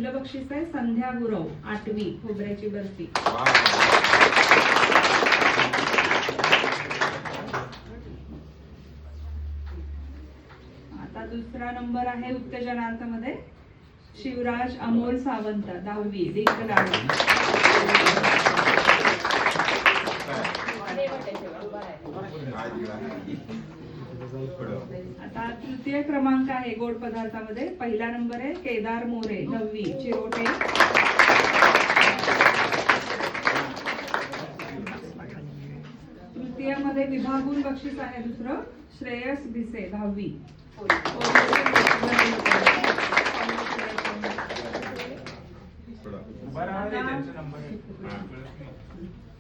पहिलं बक्षीस आहे संध्या गुरव 8वी खोबऱ्याची बर्फी. आता दुसरा नंबर आहे उत्तेजनार्थ मध्ये शिवराज अमोल सावंत 10वी डिंक लाडू. आता तृतीय क्रमांक आहे गोड पदार्थामध्ये पहिला नंबर आहे केदार मोरे 9वी चिरोटे. तृतीय मध्ये विभागून बक्षीस आहे दुसरं श्रेयस भिसे 10वी.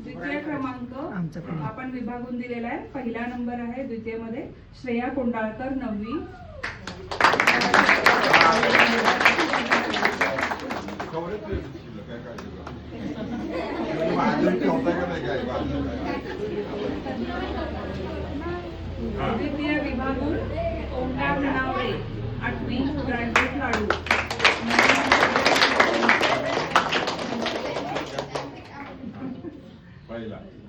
द्वितीय क्रमांक आपण विभागून दिलेला आहे. पहिला नंबर आहे द्वितीय मध्ये श्रेया कोंडाळकर 9वी. द्वितीय विभागून ओंकार नावरे 8वी ड्रायफ्रूट लाडू.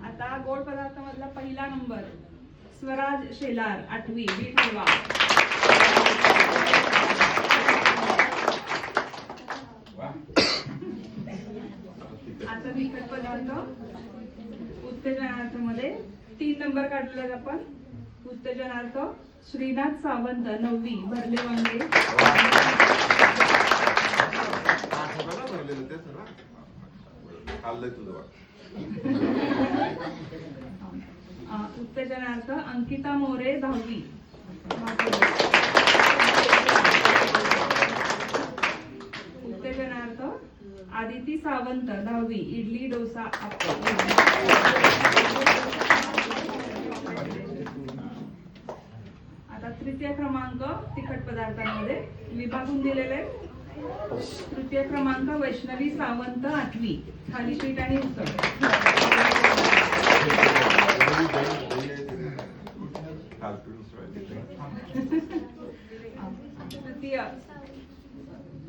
आता गोड पदार्थामधला पहिला नंबर स्वराज शेलार 8वी बीट हलवा. आता तिखट पदार्थ उत्तेजनार्थ मध्ये 3 नंबर काढलेले आपण. उत्तेजनार्थ श्रीनाथ सावंत 9वी भरले वांगे. उत्तेजनार्थ अंकिता मोरे 10वी. उत्तेजनार्थ आदिती सावंत 10वी इडली डोसा आप्पा. आता तृतीय क्रमांक तिखट पदार्थांमध्ये विभागून दिलेले. तृतीय क्रमांक वैष्णवी सावंत 8वी थालीपीठ आणि उसळ.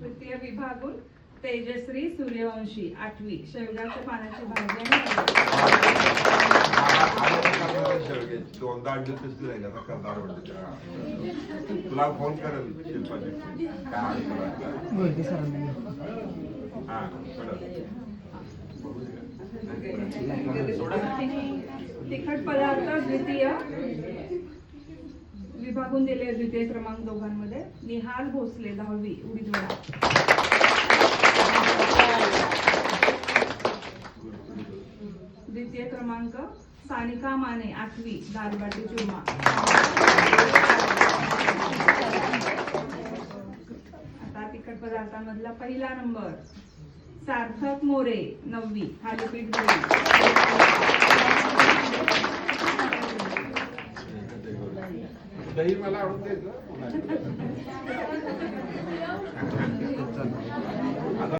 तृतीय विभागून तेजश्री सूर्यवंशी 8वी शेवगाच्या पानाची भाजी. तुला फोन करेल तिखट पदार्थ द्वितीय विभागून दिले. द्वितीय क्रमांक दोघांमध्ये निहाल भोसले 10वी उडीद वडा. द्वितीय क्रमांक सानिका माने 8वी दालबाटी चुरमा. आता तिखट पदार्थांमधला पहिला नंबर सार्थक मोरे 9वी थालीपीठ दही मला आवडते.